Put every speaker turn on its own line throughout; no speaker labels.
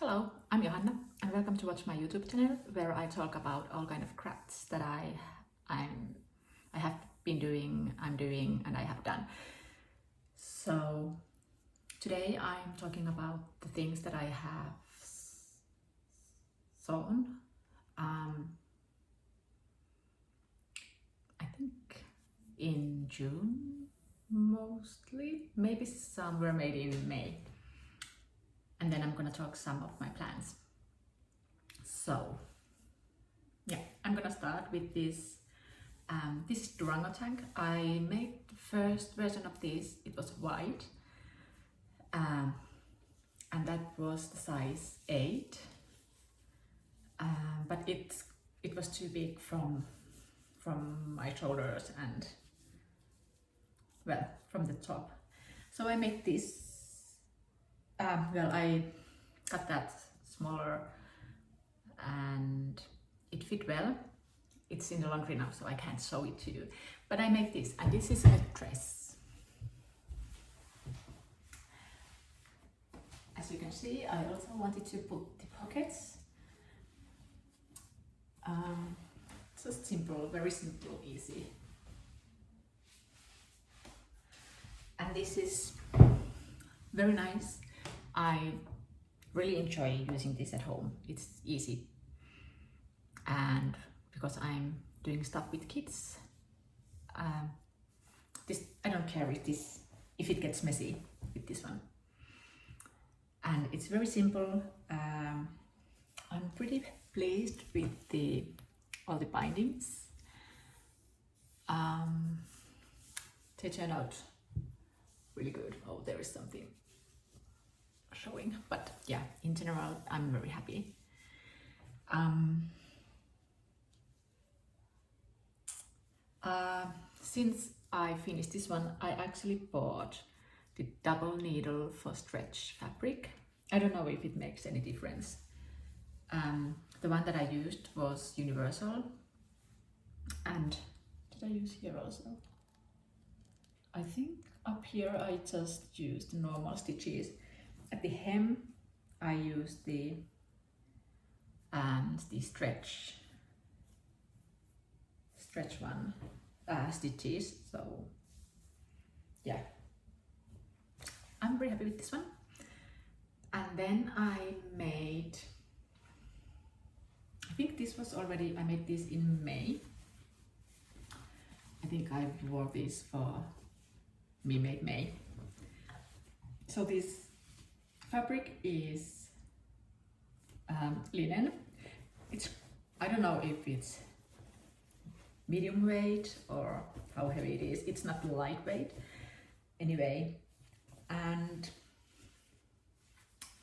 Hello, I'm Johanna and welcome to watch my YouTube channel where I talk about all kind of crafts that I have been doing, I'm doing and I have done. So today I'm talking about the things that I have sewn. I think in June mostly, maybe some were made in May. And then I'm gonna talk some of my plans. So yeah, I'm gonna start with this. This is Durango tank. I made the first version of this. It was white, and that was the size 8. But it was too big from my shoulders and well from the top. So I made this. I cut that smaller and it fit well. It's in the laundry now, so I can't show it to you. But I made this, and this is a dress. As you can see, I also wanted to put the pockets. Just simple, very simple, easy. And this is very nice. I really enjoy using this at home. It's easy. And because I'm doing stuff with kids, this I don't care if it gets messy with this one. And it's very simple. I'm pretty pleased with all the bindings. They turn out really good. Oh, there is something showing, but yeah, in general, I'm very happy. Since I finished this one, I actually bought the double needle for stretch fabric. I don't know if it makes any difference. The one that I used was universal, and did I use here also? I think up here I just used normal stitches. At the hem I used the stretch one stitches. So yeah, I'm very happy with this one. And then I think this was already, I made this in May. I think I wore this for Me Made May. So this fabric is linen. I don't know if it's medium weight or how heavy it is. It's not lightweight anyway, and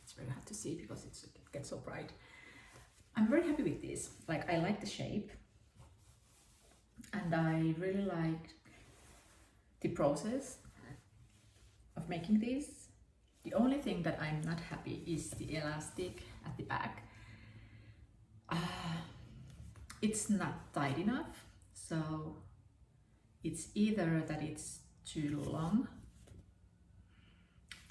it's very hard to see because it gets so bright. I'm very happy with this. Like, I like the shape and I really like the process of making this. The only thing that I'm not happy is the elastic at the back. It's not tight enough, so it's either that it's too long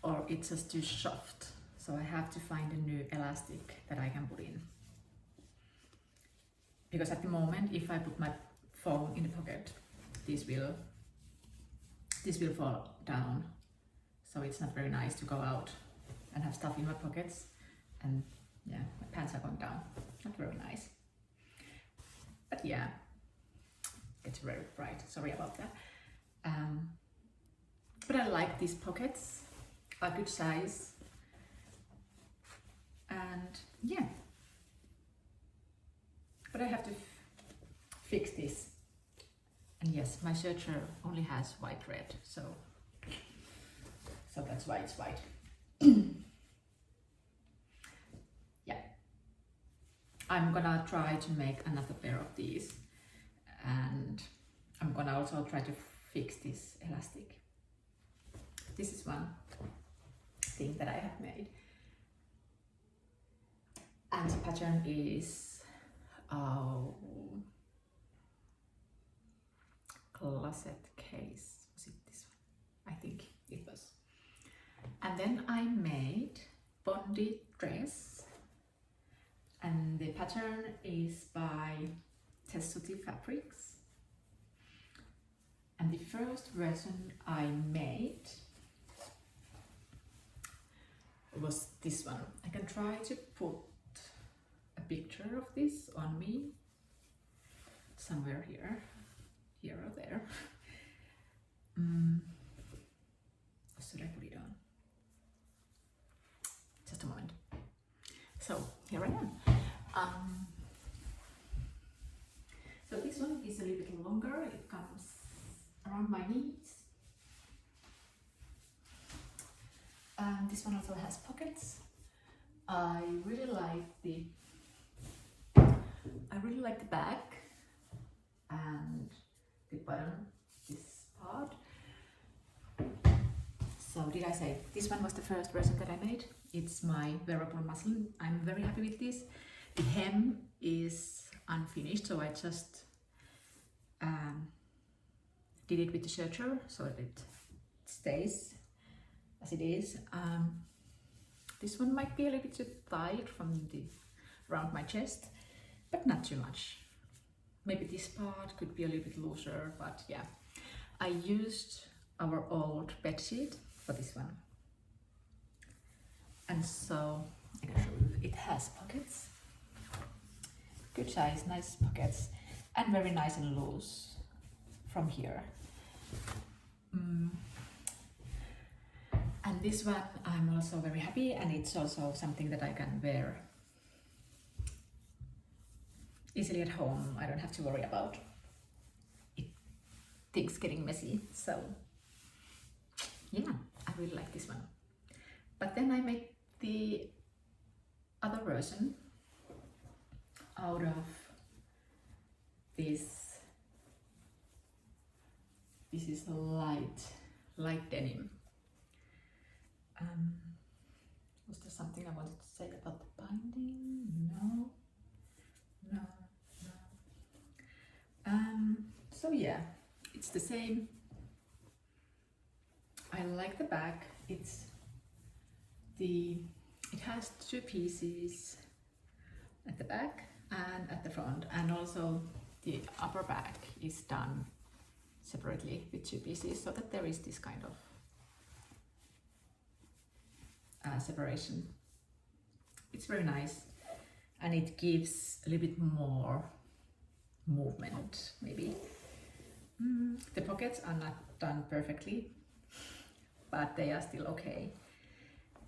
or it's just too soft. So I have to find a new elastic that I can put in. Because at the moment, if I put my phone in the pocket, this will fall down. So it's not very nice to go out and have stuff in my pockets, and yeah, my pants are going down. Not very nice. But yeah, it's very bright. Sorry about that. But I like these pockets, a good size, and yeah. But I have to fix this. And yes, my searcher only has white thread, so that's why it's white. Yeah, I'm gonna try to make another pair of these, and I'm gonna also try to fix this elastic. This is one thing that I have made, and the pattern is closet case. Was it this one? I think it was. And then I made Bondi dress And the pattern is by Tessuti Fabrics. And the first version I made was this one. I can try to put a picture of this on me somewhere here or there. Should I put it on? Just a moment. So here I am. So this one is a little bit longer. It comes around my knees. This one also has pockets. I really like the back and the bottom, this part. So did I say this one was the first version that I made? It's my wearable muslin. I'm very happy with this. The hem is unfinished, so I just did it with the serger so that it stays as it is. This one might be a little bit too tight from the around my chest, but not too much. Maybe this part could be a little bit looser, but yeah. I used our old bed sheet for this one. And so I can show you, it has pockets. Good size, nice pockets, and very nice and loose from here. And this one I'm also very happy, and it's also something that I can wear easily at home. I don't have to worry about things getting messy. So yeah, I really like this one. But then I made the other version out of this. This is light denim. Was there something I wanted to say about the binding? No. So yeah, it's the same. I like the back. It has two pieces at the back and at the front, and also the upper back is done separately with two pieces, so that there is this kind of separation. It's very nice, and it gives a little bit more movement, maybe. The pockets are not done perfectly, but they are still okay.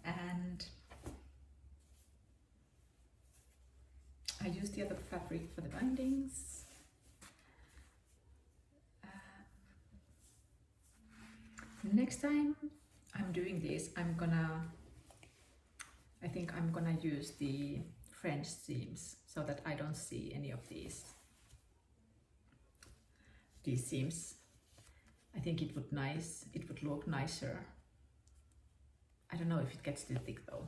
And I use the other fabric for the bindings. Next time I'm doing this, I think I'm gonna use the French seams so that I don't see any of these seams. I think it would look nicer. I don't know if it gets too thick though.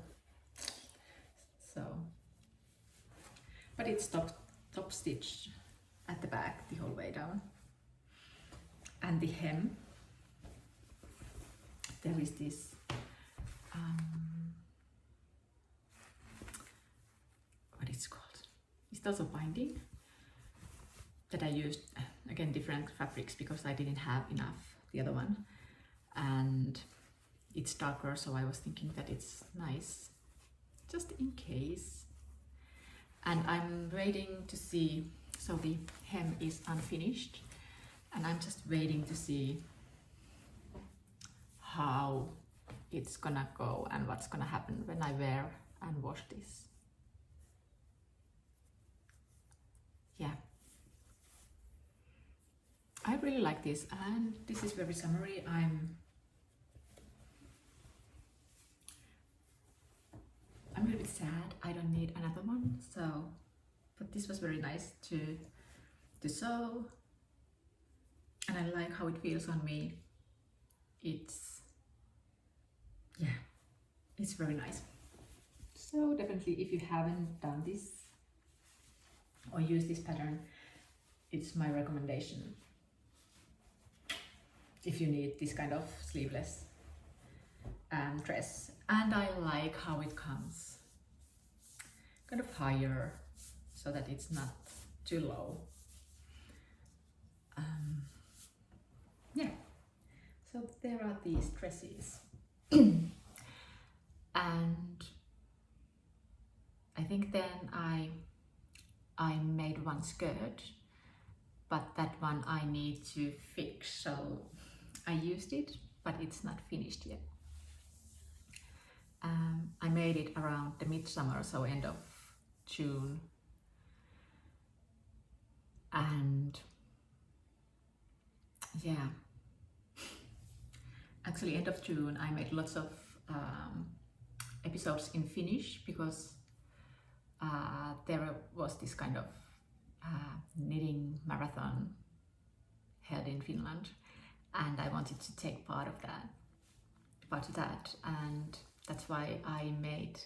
So, but it's top stitched at the back the whole way down. And the hem, there is this what it's called. It's also binding that I used, again, different fabrics because I didn't have enough the other one, and it's darker, so I was thinking that it's nice just in case. And I'm waiting to see, so the hem is unfinished, and I'm just waiting to see how it's gonna go and what's gonna happen when I wear and wash this. Yeah, I really like this, and this is very summery. I'm a little bit sad I don't need another one, so, but this was very nice to sew, and I like how it feels on me. It's very nice. So definitely, if you haven't done this or used this pattern, it's my recommendation if you need this kind of sleeveless dress. And I like how it comes kind of higher so that it's not too low. Yeah, so there are these dresses. And I think then I made one skirt, but that one I need to fix, so I used it, but it's not finished yet. I made it around the midsummer, so end of June, and yeah, actually end of June I made lots of episodes in Finnish because there was this kind of knitting marathon held in Finland, and I wanted to take part of that, and that's why I made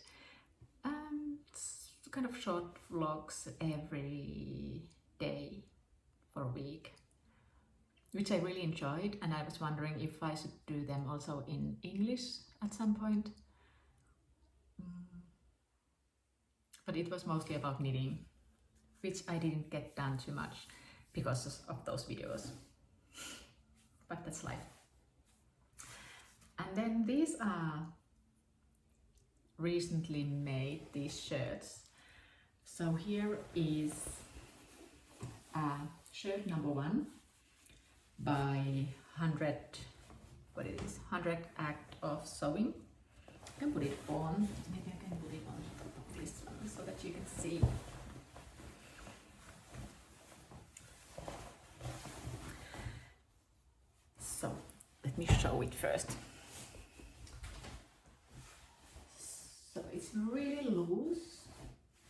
kind of short vlogs every day for a week, which I really enjoyed, and I was wondering if I should do them also in English at some point. But it was mostly about knitting, which I didn't get done too much because of those videos. But that's life. And then these are recently made, these shirts. So here is shirt number 1 by 100, what it is, 100 Act of Sewing. I can put it on, maybe I can put it on this one so that you can see. So let me show it first. So it's really loose,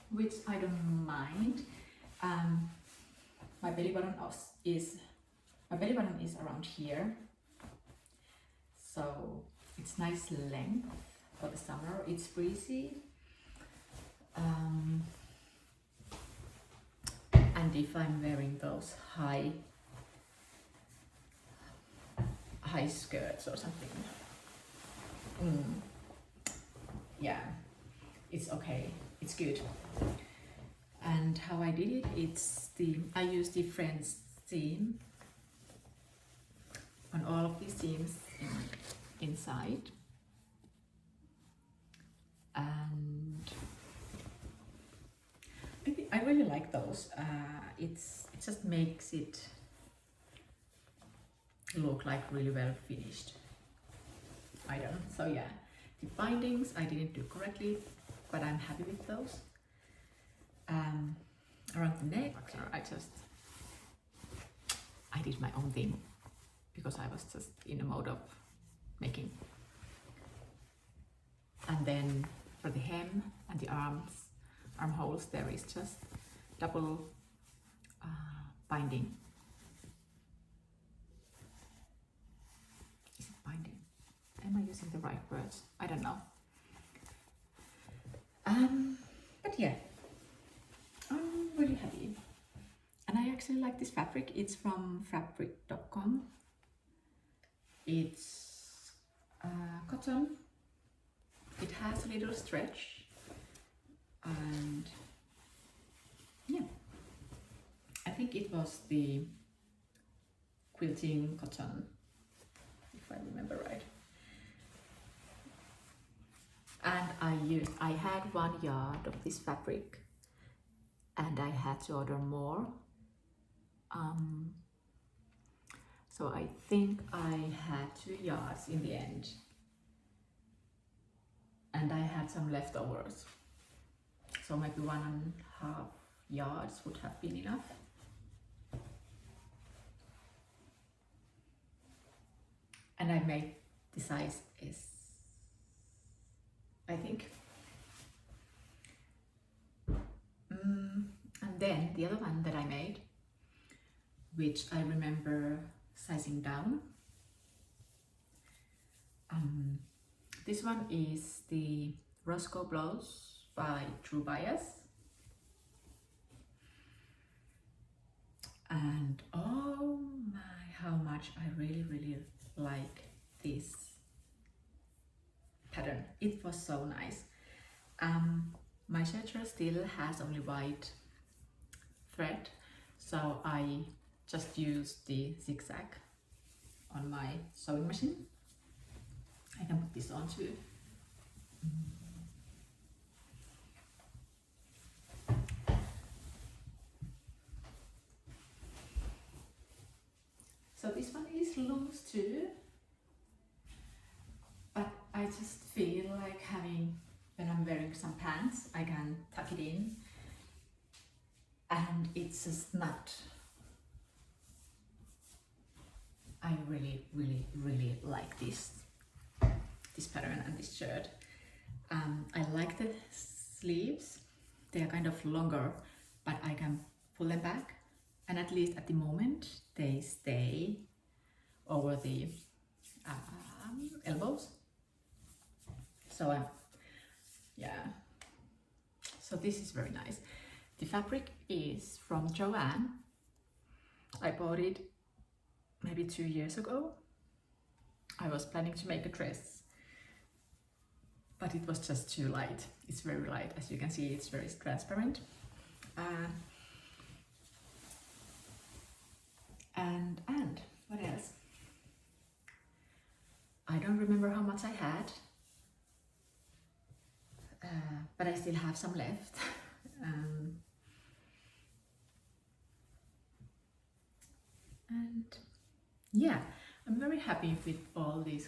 which I don't mind. My belly button is around here, so it's nice length for the summer. It's breezy, and if I'm wearing those high skirts or something, yeah, it's okay, it's good. And how I did it, I used the Friends seam on all of these seams inside, and I really like those. It just makes it look like really well finished item. So yeah, the bindings I didn't do correctly, but I'm happy with those. Around the neck, I did my own thing because I was just in a mode of making. And then for the hem and the armholes, there is just double binding. Is it binding? Am I using the right words? I don't know. But yeah, I'm really happy. And I actually like this fabric. It's from fabric.com. It's cotton. It has a little stretch, and yeah, I think it was the quilting cotton, if I remember right. And I had 1 yard of this fabric, and I had to order more. So I think I had 2 yards in the end, and I had some leftovers. So maybe 1.5 yards would have been enough. And I made the size S, I think. And then the other one that I made, which I remember sizing down. This one is the Roscoe Blouse by True Bias. And oh my, how much I really like this pattern. It was so nice. My my shirt still has only white thread, so I just use the zigzag on my sewing machine. I can put this on too. So this one is loose too, but I just feel like having, when I'm wearing some pants, I can tuck it in, and it's just not. I really, really, really like this pattern and this shirt. I like the sleeves. They are kind of longer, but I can pull them back, and at least at the moment they stay over the elbows. So yeah, so this is very nice. The fabric is from Johanna. I bought it maybe 2 years ago. I was planning to make a dress, but it was just too light. It's very light, as you can see. It's very transparent. And what else? I don't remember how much I had, but I still have some left. And yeah, I'm very happy with all these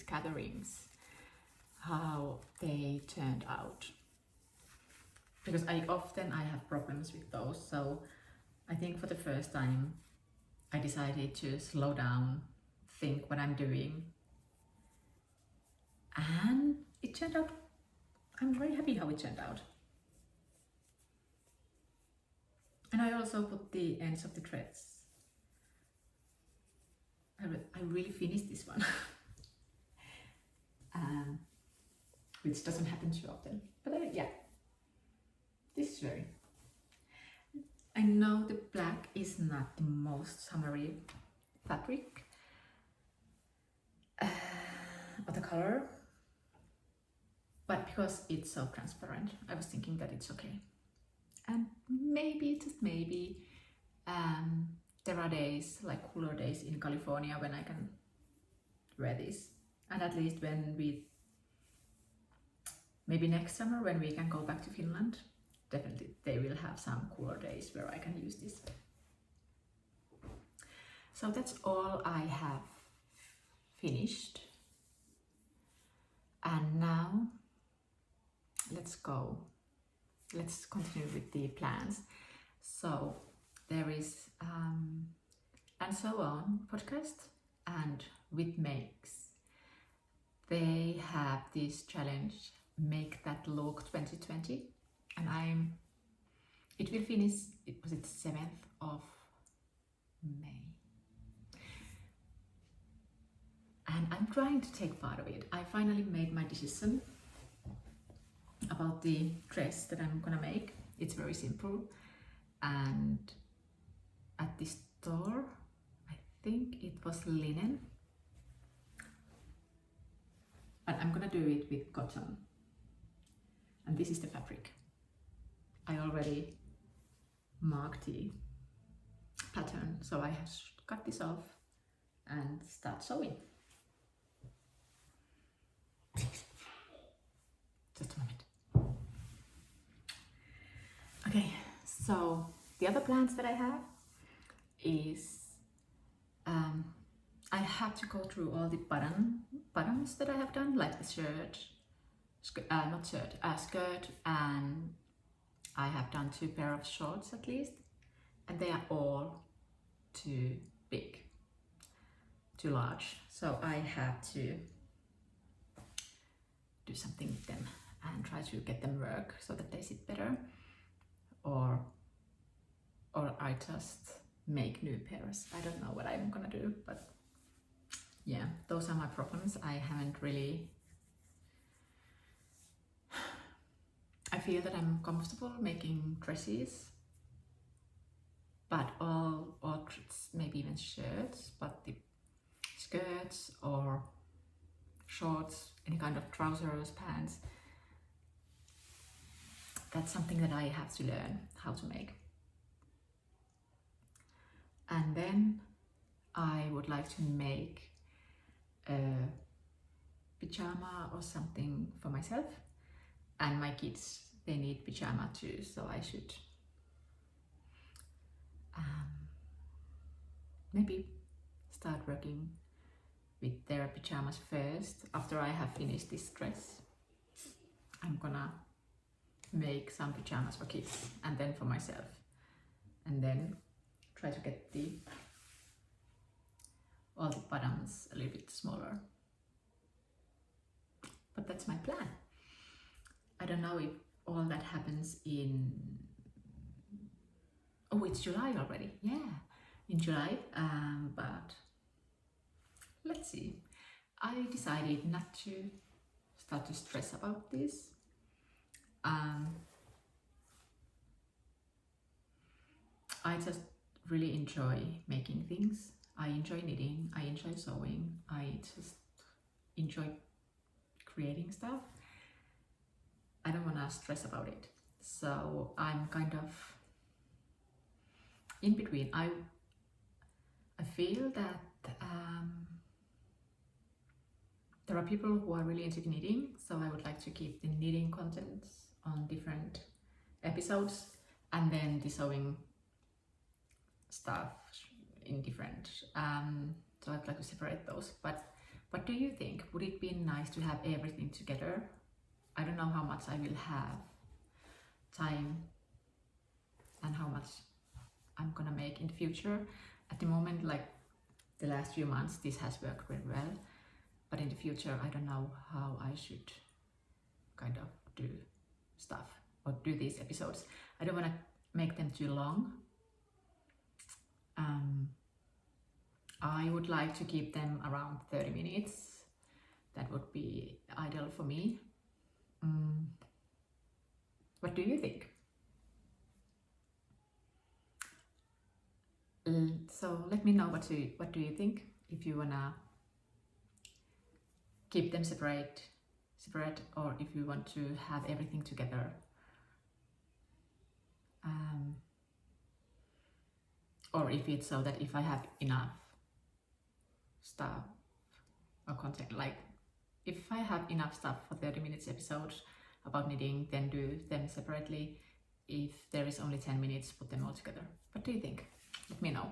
gatherings, how they turned out, because I often have problems with those. So I think for the first time I decided to slow down, think what I'm doing, and it turned out, I'm very happy how it turned out. And I also put the ends of the threads. I really finished this one, which doesn't happen too often. But yeah, this is very. I know the black is not the most summery fabric, or the color, but because it's so transparent, I was thinking that it's okay. And maybe, just maybe, there are days, like cooler days in California, when I can wear this. And at least when maybe next summer, when we can go back to Finland, definitely they will have some cooler days where I can use this. So that's all I have finished. And now let's continue with the plans. So there is and so on podcast and Whit makes. They have this challenge, Make That Look 2020, and it will finish, was it 7th of May? And I'm trying to take part of it. I finally made my decision about the dress that I'm gonna make. It's very simple, and at the store, I think it was linen, but I'm gonna do it with cotton, and this is the fabric. I already marked the pattern, so I have to cut this off and start sewing. Just a moment. Okay, so the other plans that I have is I have to go through all the buttons that I have done, like the skirt, and I have done 2 pair of shorts at least, and they are all too big, too large. So I have to do something with them and try to get them work so that they sit better, or I just make new pairs. I don't know what I'm gonna do, but yeah, those are my problems. I haven't really, I feel that I'm comfortable making dresses, but or maybe even shirts, but the skirts or shorts, any kind of trousers, pants, that's something that I have to learn how to make. And then I would like to make a pyjama or something for myself, and my kids, they need pyjama too, so I should maybe start working with their pajamas first. After I have finished this dress, I'm gonna make some pajamas for kids and then for myself, and then try to get all the bottoms a little bit smaller. But that's my plan. I don't know if all that happens in... Oh, it's July already. Yeah, in July, but let's see. I decided not to start to stress about this. I just really enjoy making things. I enjoy knitting, I enjoy sewing, I just enjoy creating stuff. I don't want to stress about it. So I'm kind of in between. I feel that there are people who are really into knitting, so I would like to keep the knitting contents on different episodes, and then the sewing stuff in different, so I'd like to separate those. But what do you think? Would it be nice to have everything together? I don't know how much I will have time and how much I'm gonna make in the future. At the moment, like the last few months, this has worked very well, but in the future I don't know how I should kind of do stuff or do these episodes. I don't want to make them too long. I would like to keep them around 30 minutes. That would be ideal for me. What do you think? So let me know what do you think, if you wanna keep them separate, or if you want to have everything together. Or if it's so that if I have enough stuff or content, like if I have enough stuff for 30 minutes episodes about knitting, then do them separately. If there is only 10 minutes, put them all together. What do you think? Let me know.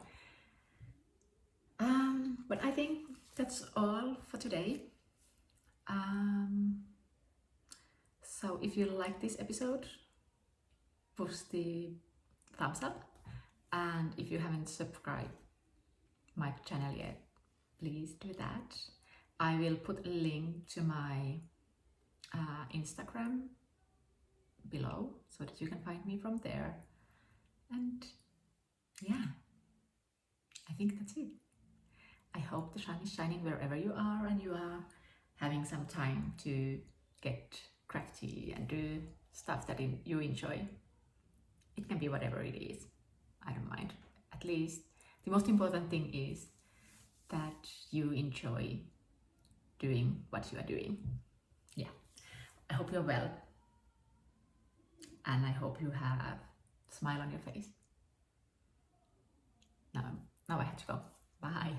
But I think that's all for today. So if you like this episode, push the thumbs up, and if you haven't subscribed my channel yet, please do that. I will put a link to my Instagram below so that you can find me from there. And yeah, I think that's it. I hope the sun is shining wherever you are and you are having some time to get crafty and do stuff that you enjoy. It can be whatever it is. I don't mind. At least the most important thing is that you enjoy doing what you are doing. Yeah. I hope you're well. And I hope you have a smile on your face. Now I have to go. Bye.